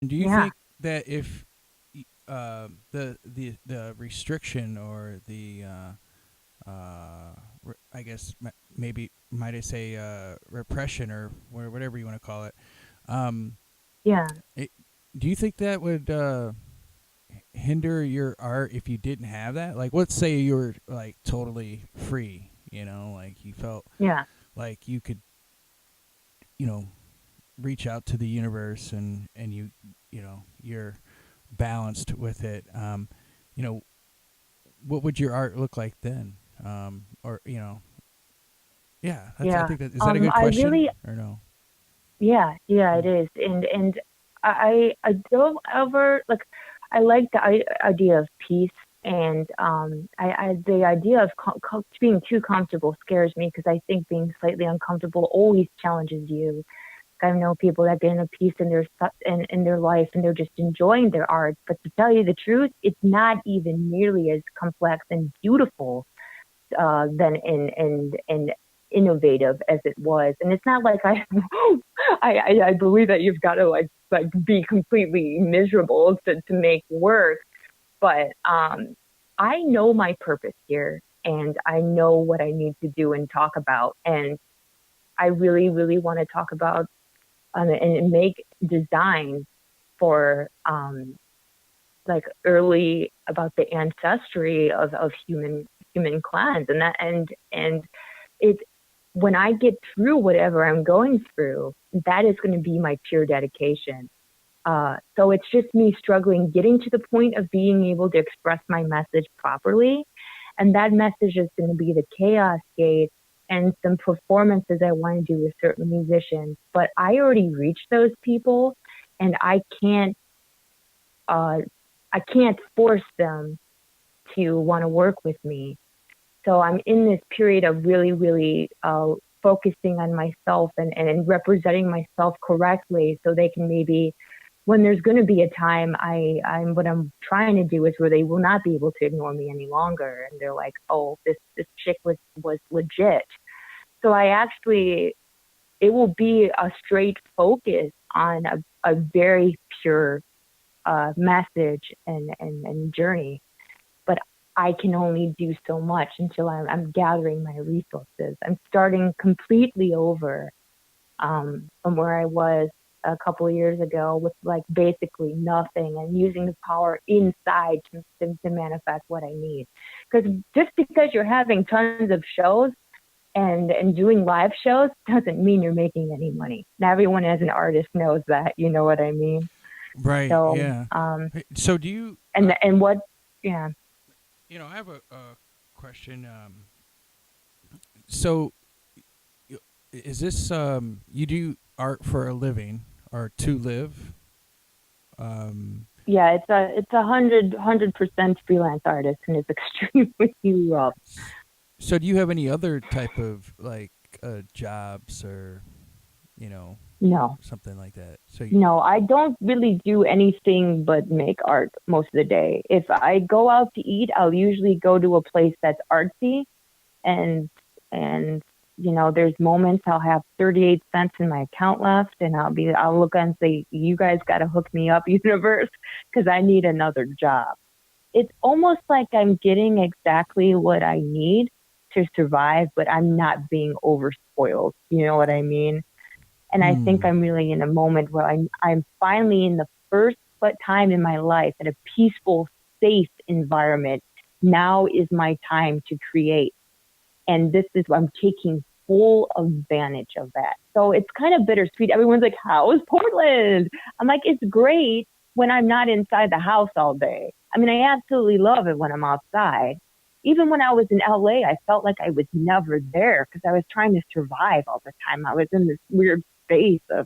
Do you Yeah. think that if the restriction or the I guess maybe might I say repression or whatever you want to call it, um, Yeah. it, do you think that would hinder your art if you didn't have that? Like, let's say you were like totally free, like you felt Yeah. like you could, you know, reach out to the universe and you're balanced with it. You know, what would your art look like then? Or yeah, I Yeah. think is that a good I question really, or no? yeah, yeah, it Mm. is. And I don't ever like, I like the idea of peace. And the idea of being too comfortable scares me because I think being slightly uncomfortable always challenges you. I know people that get in a peace in their in their life and they're just enjoying their art. But to tell you the truth, it's not even nearly as complex and beautiful than and innovative as it was. And it's not like I believe that you've got to like be completely miserable to make work. But I know my purpose here, and I know what I need to do and talk about. And I really, really want to talk about and make design for like early about the ancestry of human clans and that and it when I get through whatever I'm going through, that is going to be my pure dedication. So it's just me struggling, getting to the point of being able to express my message properly. And that message is going to be the chaos gate and some performances I want to do with certain musicians. But I already reached those people and uh, I can't force them to want to work with me. So I'm in this period of really, really focusing on myself and representing myself correctly so they can maybe, when there's going to be a time, what I'm trying to do is where they will not be able to ignore me any longer. And they're like, oh, this chick was legit. So I actually, it will be a straight focus on a very pure message and journey, but I can only do so much until I'm gathering my resources. I'm starting completely over from where I was a couple of years ago with like basically nothing and using the power inside to manifest what I need. Because just because you're having tons of shows and doing live shows doesn't mean you're making any money. Now, everyone as an artist knows that, you know what I mean? Right. So, Yeah. Hey, so do you? and what, yeah. I have a question. So is this you do art for a living or to live? Um, Yeah, it's 100% freelance artist and it's extremely rough. so do you have any other type of like jobs or you know No, something like that? So no, I don't really do anything but make art most of the day. If I go out to eat, I'll usually go to a place that's artsy and and there's moments I'll have 38 cents in my account left and I'll look and say, you guys got to hook me up, universe, because I need another job. It's almost like I'm getting exactly what I need to survive, but I'm not being overspoiled. You know what I mean? And I think hmm. I'm really in a moment where I'm finally in the first time in my life in a peaceful, safe environment. Now is my time to create. And this is, I'm taking full advantage of that. So it's kind of bittersweet. Everyone's like, how is Portland? I'm like, it's great when I'm not inside the house all day. I mean, I absolutely love it when I'm outside. Even when I was in LA, I felt like I was never there because I was trying to survive all the time. I was in this weird space of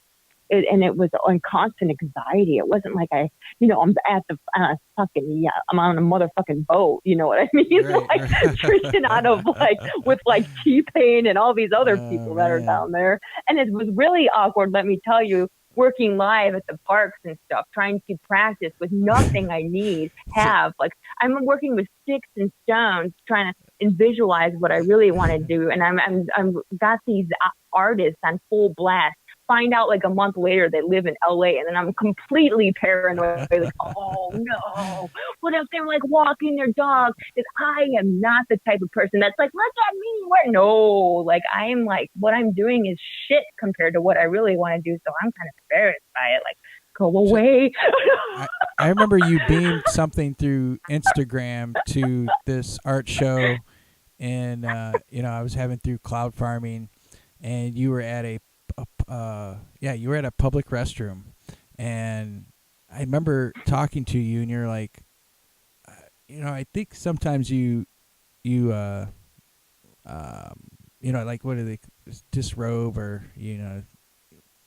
it, and it was on constant anxiety. It wasn't like I'm at the fucking, yeah, I'm on a motherfucking boat. You know what I mean? Right. Like Right. drinking out of like with like T-Pain and all these other Oh people that are man. down there. And it was really awkward, let me tell you, working live at the parks and stuff, trying to practice with nothing I need, So have. Like I'm working with sticks and stones, trying to and visualize what I really want to do. And I'm got these artists on full blast find out like a month later they live in LA, and then I'm completely paranoid. Like, oh no, what if they're like walking their dog? Because I am not the type of person that's like, look at me. Where? No, like I am like, what I'm doing is shit compared to what I really want to do. So I'm kind of embarrassed by it. Like, go So away. I remember you beamed something through Instagram to this art show, and I was having through cloud farming, and you were at you were at a public restroom, and I remember talking to you, and you're like, I think sometimes you like what do they disrobe or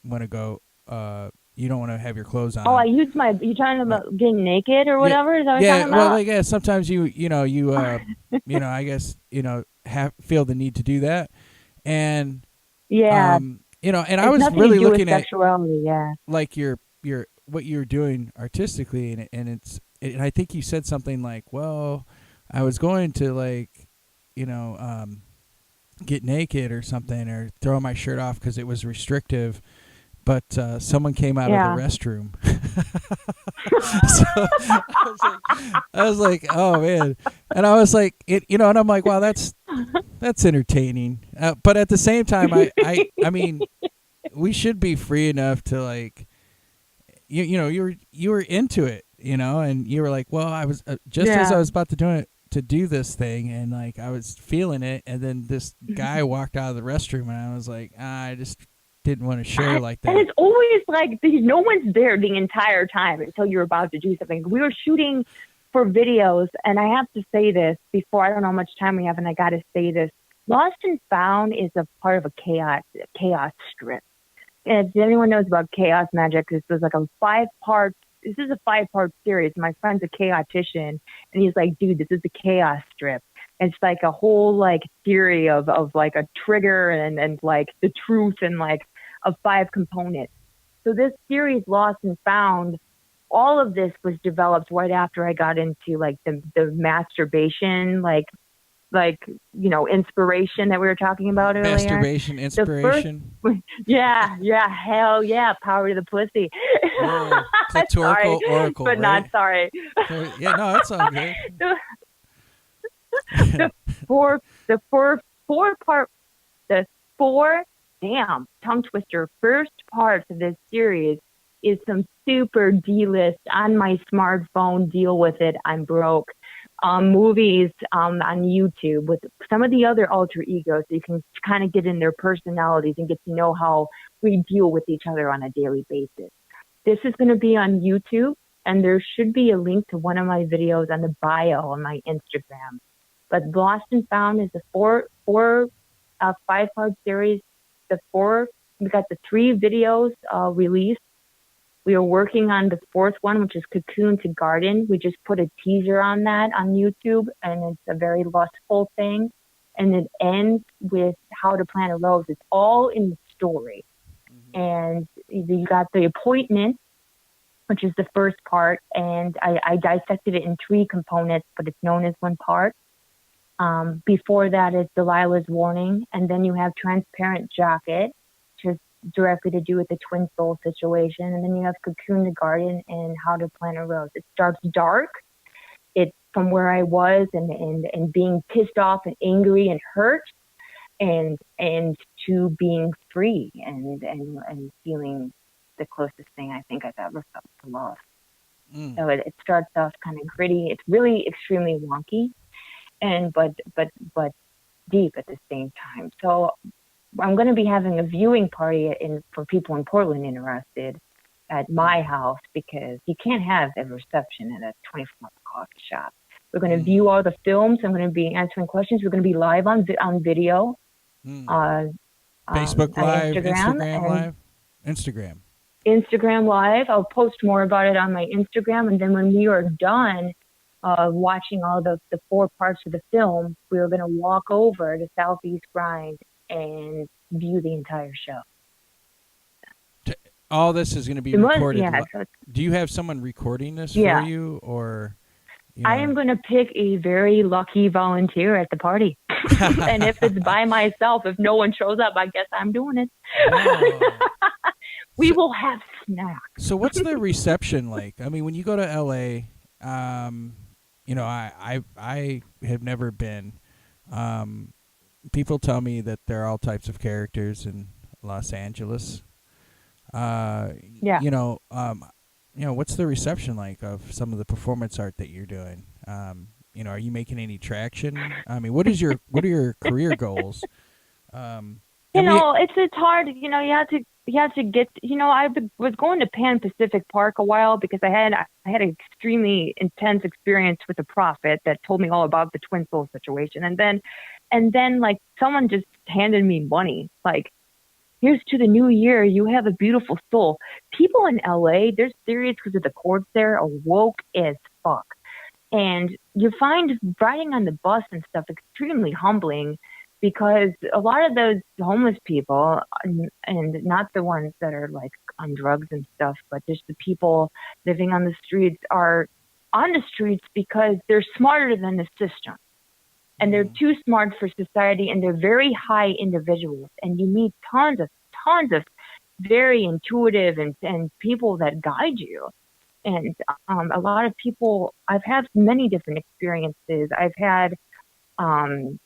want to go you don't want to have your clothes Oh, I on. used my. You talking Right. about getting naked or Yeah, whatever? Is that what you're yeah. talking Well, about? like sometimes I guess feel the need to do that, and Yeah, and I it's was nothing to really do with looking at sexuality. Yeah. like your what you're doing artistically, and I think you said something like, well, I was going to like you know get naked or something or throw my shirt off because it was restrictive, but someone came out of the Yeah. restroom. So I was like, oh man, and I was like, and I'm like, wow, that's entertaining. But at the same time, I mean, we should be free enough to like, you were into it, and you were like, well, I was just as I Yeah. was about to do this thing, and like I was feeling it, and then this guy walked out of the restroom, and I was like, I just didn't want to share like And that. it's always like no one's there the entire time until you're about to do something. We were shooting for videos, and I have to say this before, I don't know how much time we have, and I got to say this. Lost and Found is a part of a chaos strip. And if anyone knows about chaos magic, this was like a this is a 5-part series. My friend's a chaotician, and he's like, dude, this is the chaos strip. It's like a whole like theory of like a trigger and like the truth and like of 5 components. So this series, Lost and Found, all of this was developed right after I got into like the masturbation, inspiration that we were talking about earlier. Masturbation The first, inspiration. yeah, hell yeah, power to the pussy. Whoa, Sorry, clitorical oracle, but not right? sorry. Yeah, no, that's all good. the, the four part, the four, damn, tongue twister, first parts of this series is some super D-list on my smartphone, deal with it, I'm broke. Movies on YouTube with some of the other alter egos, so you can kind of get in their personalities and get to know how we deal with each other on a daily basis. This is going to be on YouTube, and there should be a link to one of my videos on the bio on my Instagram. But Lost and Found is a 5-part series. We got the 3 videos released. We are working on the 4th one, which is Cocoon to Garden. We just put a teaser on that on YouTube, and it's a very lustful thing. And it ends with How to Plant a Rose. It's all in the story. Mm-hmm. And you got The Appointment, which is the first part, and I dissected it in 3 components, but it's known as one part. Before that is Delilah's Warning, and then you have Transparent Jacket, which is directly to do with the twin soul situation, and then you have Cocoon the Garden and How to Plant a Rose. It starts dark. It's from where I was and being pissed off and angry and hurt, and to being free and feeling the closest thing I think I've ever felt to love. So it starts off kind of gritty. It's really extremely wonky, and but deep at the same time. So I'm going to be having a viewing party for people in Portland interested at my house, because you can't have a reception at a 24-hour coffee shop. We're going to view all the films. I'm going to be answering questions. We're going to be live on video. Facebook Live, Instagram Live, Instagram Live. I'll post more about it on my Instagram. And then when we are done watching all the 4 parts of the film, we are going to walk over to Southeast Grind and view the entire show. All this is going to be recorded. Yeah, do you have someone recording this yeah. for you, or? I am going to pick a very lucky volunteer at the party. And if it's by myself, if no one shows up, I guess I'm doing it. Oh. We So, will have snacks. so what's the reception like? I mean, when you go to LA, um, I have never been. Um, People tell me that there are all types of characters in Los Angeles. Uh, Yeah. you know, um, what's the reception like of some of the performance art that you're doing? Are you making any traction? I mean, what are your career goals? You And we, know, it's hard. You have to get. Was going to Pan Pacific Park a while because I had an extremely intense experience with a prophet that told me all about the twin soul situation, and then like someone just handed me money, like here's to the new year. You have a beautiful soul. People in LA, they're serious because of the courts there are woke as fuck. And you find riding on the bus and stuff extremely humbling because a lot of those homeless people, and not the ones that are like on drugs and stuff, but just the people living on the streets are on the streets because they're smarter than the system and they're mm, too smart for society and they're very high individuals. And you meet tons of very intuitive and people that guide you. And a lot of people, I've had many different experiences. I've had, um,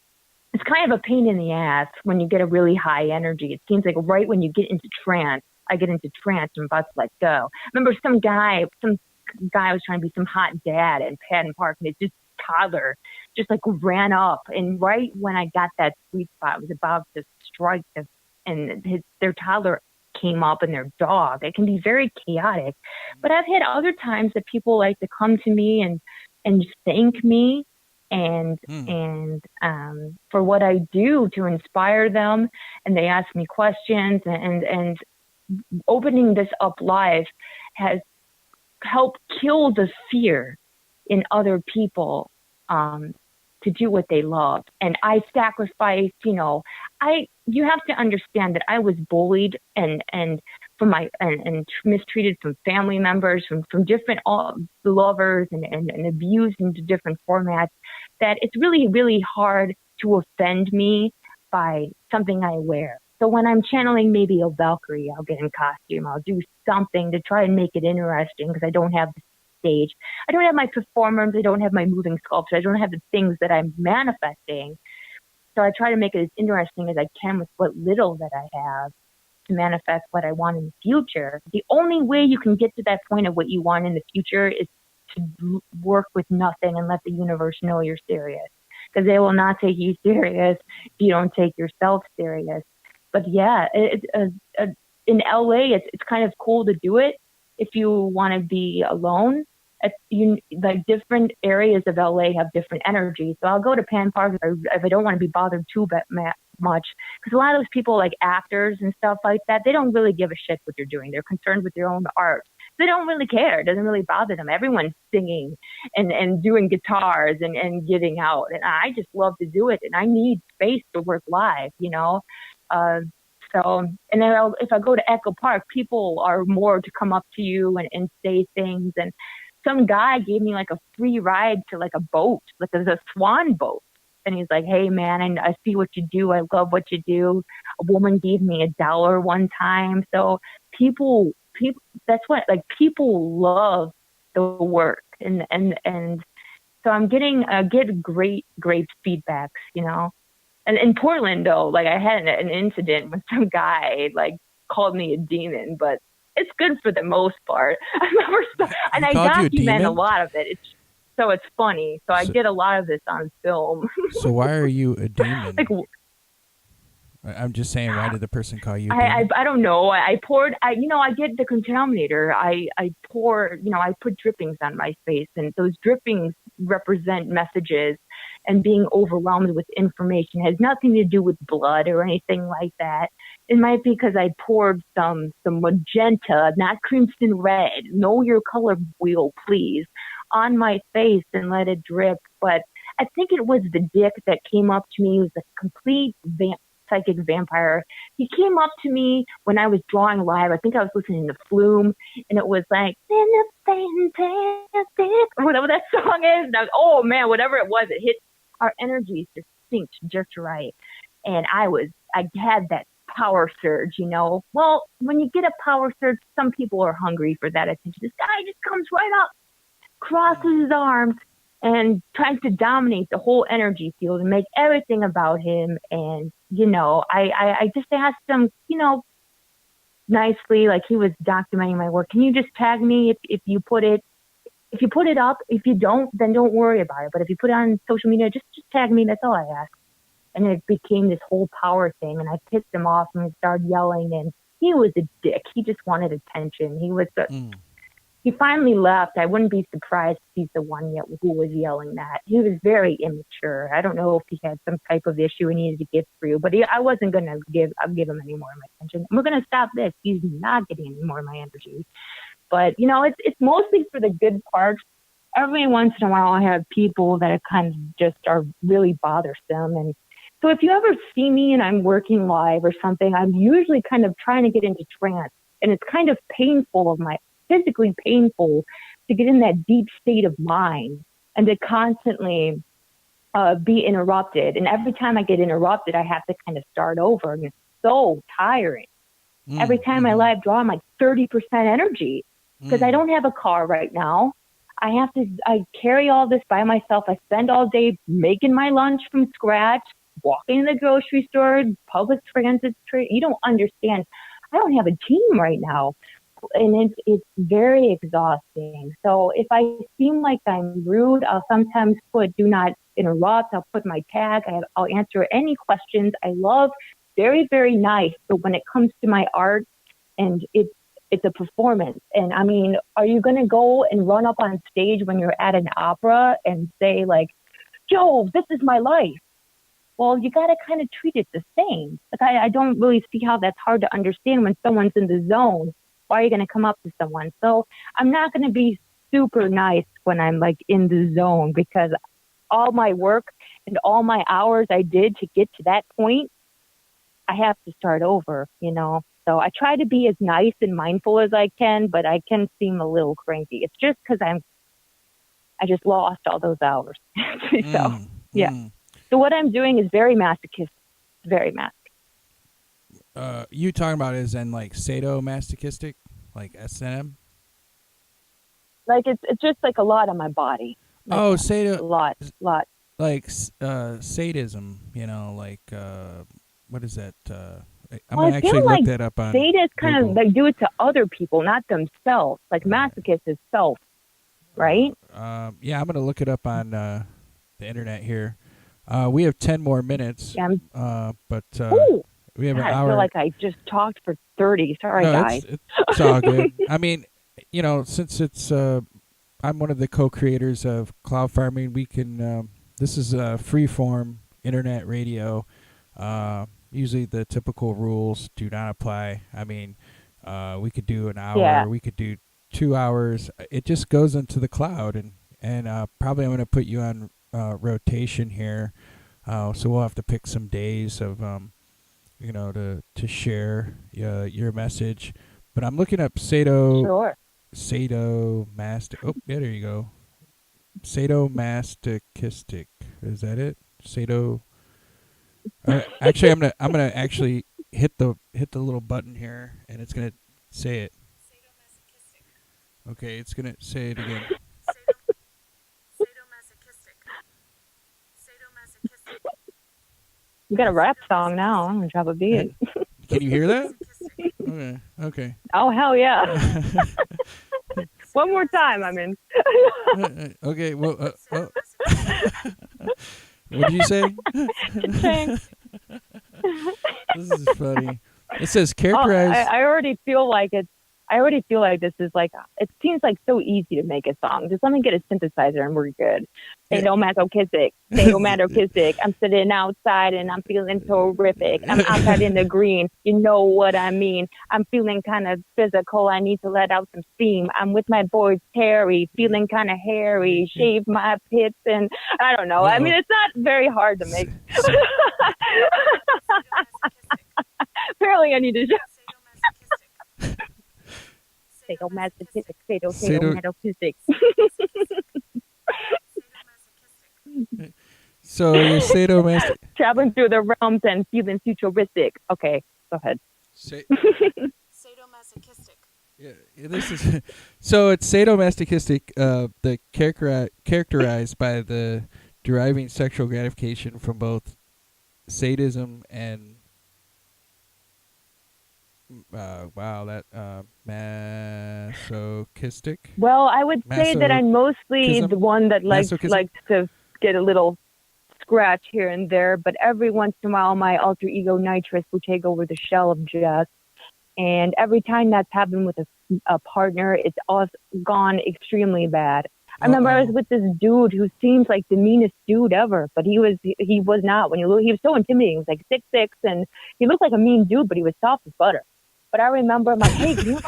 it's kind of a pain in the ass when you get a really high energy. It seems like right when you get into trance, I get into trance and I'm about to let go. I remember some guy was trying to be some hot dad in Patton Park and it just toddler just like ran up. And right when I got that sweet spot, I was about to strike and their toddler came up and their dog. It can be very chaotic. But I've had other times that people like to come to me and thank me and mm, for what I do to inspire them, and they ask me questions, and opening this up live has helped kill the fear in other people um, to do what they love. And I sacrificed, I you have to understand that I was bullied and from and mistreated from family members, from different lovers and abused into different formats. That it's really really hard to offend me by something I wear. So when I'm channeling maybe a Valkyrie, I'll get in costume. I'll do something to try and make it interesting because I don't have the stage. I don't have my performance. I don't have my moving sculpture. I don't have the things that I'm manifesting. So I try to make it as interesting as I can with what little that I have to manifest what I want in the future. The only way you can get to that point of what you want in the future is to work with nothing and let the universe know you're serious. Because they will not take you serious if you don't take yourself serious. But yeah, in LA, it's kind of cool to do it if you want to be alone. Like different areas of LA have different energies. So I'll go to Pan Park if I don't want to be bothered too much. Because a lot of those people, like actors and stuff like that, they don't really give a shit what you're doing. They're concerned with their own art. They don't really care. It doesn't really bother them. Everyone's singing and doing guitars and getting out. And I just love to do it. And I need space to work live. Uh, so, and then if I go to Echo Park, people are more to come up to you and say things. And some guy gave me like a free ride to like a boat, like there's a swan boat. And he's like, hey man, I see what you do. I love what you do. A woman gave me $1 one time. So people, that's what, like people love the work. And so I'm getting, get great feedbacks. And in Portland though, like I had an incident with some guy like called me a demon, but it's good for the most part. I remember, and he I called you a document a demon. lot of it. It's funny. So I So, get a lot of this on film. so why are you a Like demon? I'm just saying, why did the person call you a demon? I don't know. I poured. I get the Contaminator. I pour. I put drippings on my face, and those drippings represent messages. And being overwhelmed with information has nothing to do with blood or anything like that. It might be because I poured some magenta, not crimson red. Know your color wheel, please, on my face and let it drip. But I think it was the dick that came up to me. He was a complete psychic vampire. He came up to me when I was drawing live. I think I was listening to Flume, and it was like fantastic, or whatever that song is. And I was, oh man, whatever it was, it hit our energies just synced just right. And I had that power surge, you know. Well, when you get a power surge, some people are hungry for that attention. This guy just comes right up, crosses his arms, and tries to dominate the whole energy field and make everything about him. And, you know, I just asked him, you know, nicely, like he was documenting my work. Can you just tag me if you put it up? If you don't, then don't worry about it. But if you put it on social media, just tag me. That's all I ask. And it became this whole power thing, and I pissed him off and started yelling. And he was a dick. He just wanted attention. Mm. He finally left. I wouldn't be surprised if he's the one yet who was yelling that. He was very immature. I don't know if he had some type of issue he needed to get through, but I wasn't going to give him any more of my attention. We're going to stop this. He's not getting any more of my energy. But, you know, it's mostly for the good parts. Every once in a while, I have people that are kind of just are really bothersome. And so if you ever see me and I'm working live or something, I'm usually kind of trying to get into trance. And it's kind of physically painful to get in that deep state of mind and to constantly be interrupted. And every time I get interrupted, I have to kind of start over. And it's so tiring. Every time I live draw, I'm like 30% energy because I don't have a car right now. I carry all this by myself. I spend all day making my lunch from scratch, walking to the grocery store, public transit. You don't understand. I don't have a team right now. And it's very exhausting. So if I seem like I'm rude, I'll sometimes put do not interrupt. I'll put my tag. I'll answer any questions. I love very, very nice. But when it comes to my art, and it's a performance. And I mean, are you going to go and run up on stage when you're at an opera and say like, "Yo, this is my life"? Well, you got to kind of treat it the same. Like I don't really see how that's hard to understand when someone's in the zone. Why are you going to come up to someone? So I'm not going to be super nice when I'm like in the zone because all my work and all my hours I did to get to that point, I have to start over, you know? So I try to be as nice and mindful as I can, but I can seem a little cranky. It's just because I just lost all those hours. So, yeah. So what I'm doing is very masochistic, very masochistic. You talking about is in like sadomasochistic, like S&M? Like it's just like a lot on my body. Like Oh, sado, a lot. like sadism. You know, like what is that? I'm Well, gonna I actually feel look like that up on sadists kind of Google. like do it to other people, not themselves. Like masochist is self, right? Yeah, I'm gonna look it up on the internet here. We have 10 more minutes, Yeah. but Ooh, we have God, an I feel hour. like I just talked for 30. Sorry, No, guys. it's all good. I mean, you know, since it's I'm one of the co-creators of Cloud Farming. We can this is free form internet radio. Usually the typical rules do not apply. I mean, we could do an Yeah. hour, we could do 2 hours. It just goes into the cloud, and probably I'm going to put you on rotation here. So we'll have to pick some days of you know, to share your message. But I'm looking up Sure. sadomastic. Oh, yeah, there you go. Sadomasochistic. Is that it? Sado. Actually, I'm gonna actually hit the little button here, and it's gonna say it. Okay, it's gonna say it again. You got a rap song now. I'm gonna drop a Hey, beat. can you hear that? Okay. Okay. Oh hell yeah! One more time, I'm in. Okay. Well. What did you say? Thanks. This is funny. It says Oh, characterize. I already feel like it's. I already feel like this is like. It seems like so easy to make a song. Just let me get a synthesizer and we're good. Sadomasochistic. Sadomasochistic. I'm sitting outside and I'm feeling terrific. I'm outside in the green. You know what I mean. I'm feeling kind of physical. I need to let out some steam. I'm with my boy Terry, feeling kind of hairy. Shave my pits and I don't know. I mean, it's not very hard to make. Apparently, I need to show. Sadomasochistic, sadomasochistic. So you're sadomasochistic. Traveling through the realms and feeling futuristic. Okay. Go ahead. Say, Sadomasochistic. yeah, this is so it's sadomasochistic. The characterized by the deriving sexual gratification from both sadism and wow, that masochistic, Well, I would say that masochism, I'm mostly the one that masochism. likes to get a little scratch here and there, but every once in a while my alter ego nitrous will take over the shell of Jess. And every time that's happened with a partner, it's all gone extremely bad. I Uh remember I was oh. with this dude who seems like the meanest dude ever, but he was not. When you look, he was so intimidating. He was like 6'6", and he looked like a mean dude, but he was soft as butter. But I remember I'm like, hey, can you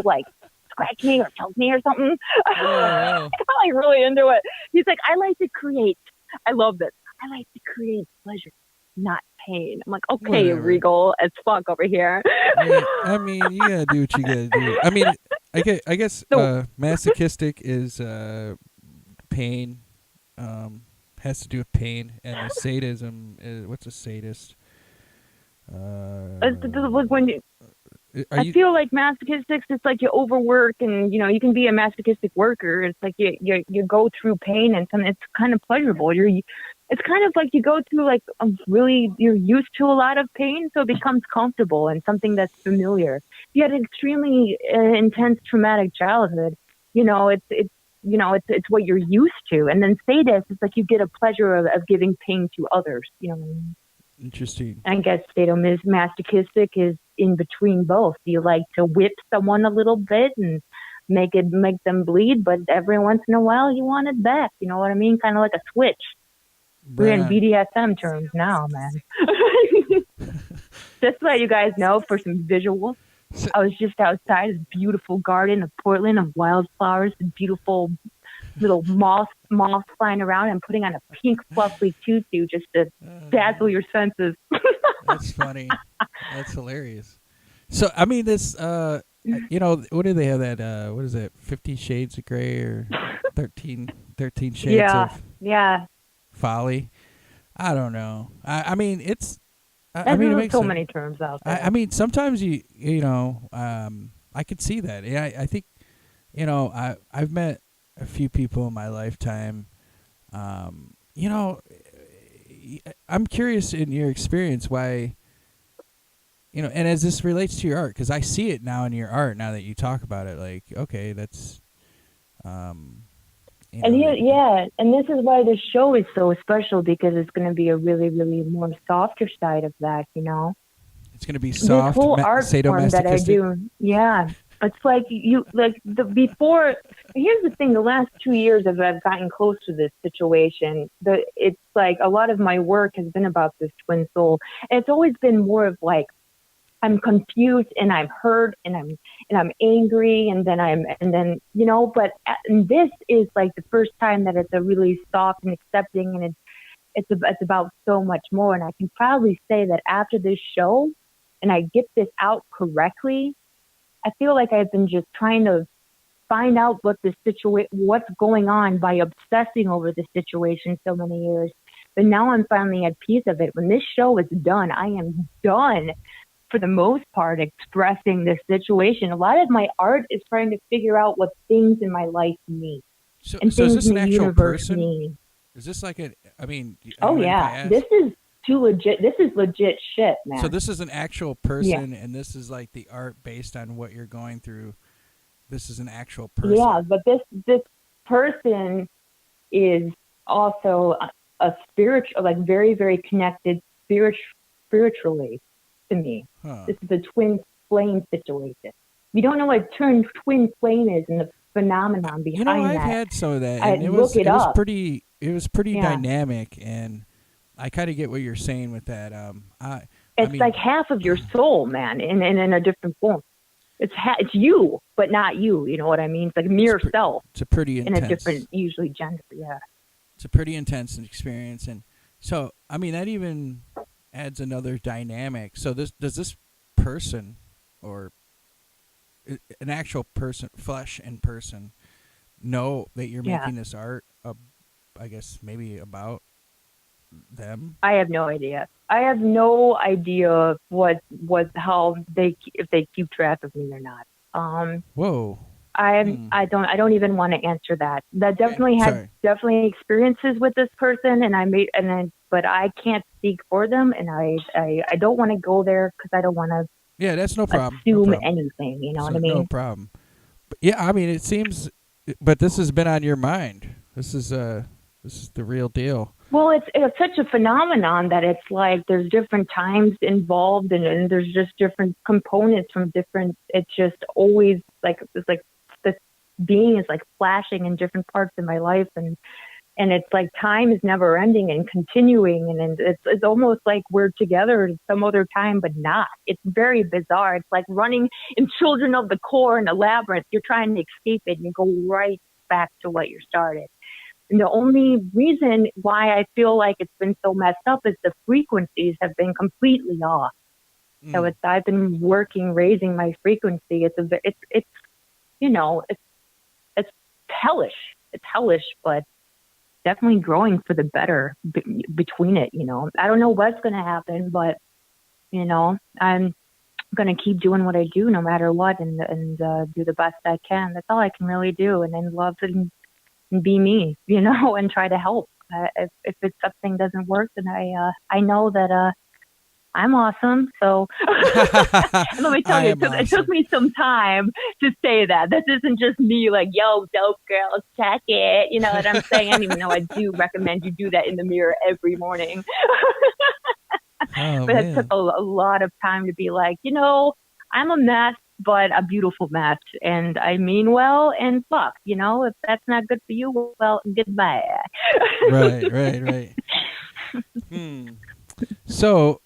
like scratch me or choke me or something? Oh wow. I'm like really into it. He's like, I like to create. I love this. I like to create pleasure, not pain. I'm like, okay, Whatever. regal as fuck over here. Yeah, I mean, you gotta do what you gotta do. I mean, I guess So masochistic is pain, has to do with pain, and the sadism is what's a sadist? when Are I you feel like masochistics, it's like you overwork, and you can be a masochistic worker. It's like you go through pain, and it's kind of pleasurable. It's kind of like you go through like you're used to a lot of pain, so it becomes comfortable and something that's familiar. If you had an extremely intense traumatic childhood, it's what you're used to. And then sadist is like you get a pleasure of giving pain to others. You know what I mean? interesting? I guess sadomasochistic is in between both. You like to whip someone a little bit and make them bleed, but every once in a while you want it back. You know what I mean? Kind of like a switch. We're Right in on. BDSM terms now, man. Just to let you guys know for some visuals. So, I was just outside this beautiful garden of Portland of wildflowers and beautiful little moths flying around and putting on a pink fluffy tutu just to dazzle your senses. that's funny. That's hilarious. So I mean, this what do they have that? What is it? 50 Shades of Grey or 13 Shades Yeah, of yeah. Folly? I don't know. I mean, it's. I mean, it There's makes so sense. many terms out I there. mean, sometimes I could see that. Yeah, I think I've met a few people in my lifetime. Um, you know, I'm curious in your experience why and as this relates to your art, because I see it now in your art. Now that you talk about it, like okay, that's um, And that yeah, and this is why this show is so special because it's going to be a really, really more softer side of that. it's gonna be This soft, whole art form that I sadomasochistic. do, yeah, it's like the before. Here's the thing: the last 2 years, as I've gotten close to this situation, it's like a lot of my work has been about this twin soul, and it's always been more of like I'm confused and I'm hurt and I'm angry and then but and this is like the first time that it's a really soft and accepting and it's about so much more. And I can proudly say that after this show and I get this out correctly, I feel like I've been just trying to find out what's going on by obsessing over the situation so many years. But now I'm finally at peace of it. When this show is done, I am done for the most part expressing this situation. A lot of my art is trying to figure out what things in my life mean and So is things this in an the actual universe person? mean. Is this like a? I mean, do you Oh mind if I yeah, this ask? is too legit. This is legit shit, So man. this is an actual Yeah. person, and this is like the art based on what you're going through. This is an actual person. Yeah, but this person is also a spiritual, like very, very connected spiritually to me. Huh. This is a twin flame situation. If you don't know what twin flame is and the phenomenon behind I've that, had some of that, I and look it it was up. pretty Yeah. dynamic, and I kind of get what you're saying with that. I It's like mean, half of your soul, man, in a different form. It's you, but not you. You know what I mean? It's like mirror self it's a pretty in a intense different, usually gender. Yeah. it's a pretty intense experience, and so I mean that even adds another dynamic. So this person or an actual person, flesh and person, know that you're Yeah. making this art? I guess maybe about. them? I have no idea. I have no idea how if they keep track of me or not. Whoa. I don't even want to answer that. That Okay. definitely had Sorry. definitely experiences with this person, and but I can't speak for them, and I don't want to go there because I don't want to Yeah, that's no problem. No assume problem. anything. You know what So I no mean? problem. But yeah, I mean, it seems, but this has been on your mind. This is the real deal. Well, it's such a phenomenon that it's like there's different times involved, and there's just different components from different. It's just always like it's like this being is like flashing in different parts of my life, and it's like time is never ending and continuing, and it's almost like we're together at some other time, but not. It's very bizarre. It's like running in Children of the Core in a labyrinth. You're trying to escape it, and you go right back to what you started. And the only reason why I feel like it's been so messed up is the frequencies have been completely off. So Mm. I've been working, raising my frequency. It's you know, it's hellish. It's hellish, but definitely growing for the better between it. I don't know what's going to happen, but I'm going to keep doing what I do no matter what, and do the best I can. That's all I can really do, and then love and be me, and try to help. If it's something doesn't work, then I know that I'm awesome. So let me tell I you, am it took awesome. me some time to say that. This isn't just me like, yo, dope girl, check it. You know what I'm saying? I don't even know. I do recommend you do that in the mirror every morning. Oh But it took man. a lot of time to be like, I'm a mess, but a beautiful mess. And I mean well, and fuck, if that's not good for you, well, goodbye. Right, right, right. Hmm. So,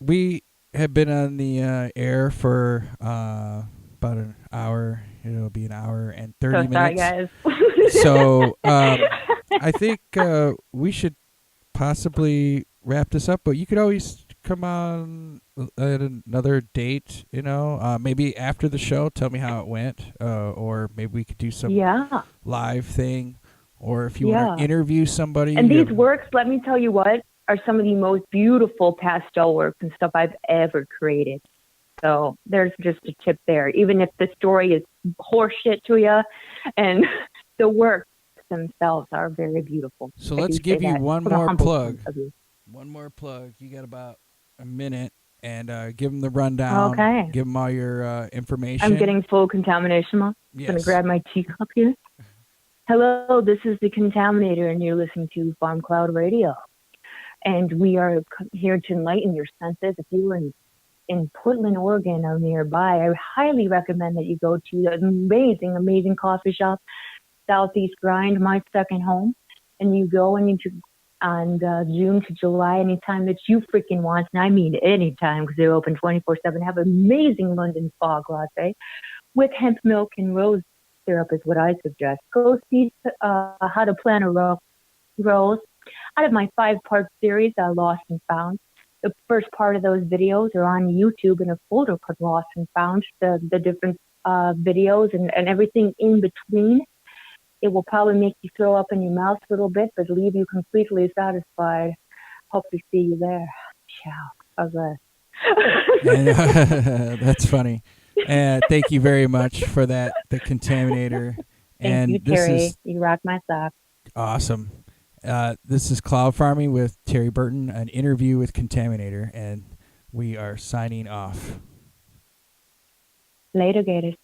we have been on the air for about an hour. It'll be an hour and So 30 sorry, minutes. guys. So, I think we should possibly wrap this up, but you could always come on at another date, maybe after the show, tell me how it went, or maybe we could do some Yeah, live thing, or if you want to yeah. interview somebody, And you these have, works, let me tell you what, are some of the most beautiful pastel works and stuff I've ever created. So there's just a tip there. Even if the story is horseshit to you, and the works themselves are very beautiful. so I let's do say give you that one from a more humble point plug. of view. One more plug. You got about a minute, and give them the rundown. Okay. Give them all your I'm information. getting full contamination. I'm going to Yes. grab my teacup here. Hello, this is the Contaminator, and you're listening to Farm Cloud Radio. And we are here to enlighten your senses. If you are in Portland, Oregon, or nearby, I highly recommend that you go to the amazing, amazing coffee shop, Southeast Grind, my second home. And you go and on June to July, anytime that you freaking want, and I mean anytime because they're open 24/7, have amazing London fog latte with hemp milk and rose syrup is what I suggest. Go see how to plan a rose out of my 5-part series, Lost and Found. The first part of those videos are on YouTube in a folder called Lost and Found, the different videos and everything in between. It will probably make you throw up in your mouth a little bit, but leave you completely satisfied. Hope to see you there. Ciao. How's that? And that's funny. And thank you very much for that, the Contaminator. Thank you, And this Terry. is You rock my socks. awesome. This is Cloud Farming with Terry Burton, an interview with Contaminator, and we are signing off. Later, Gators.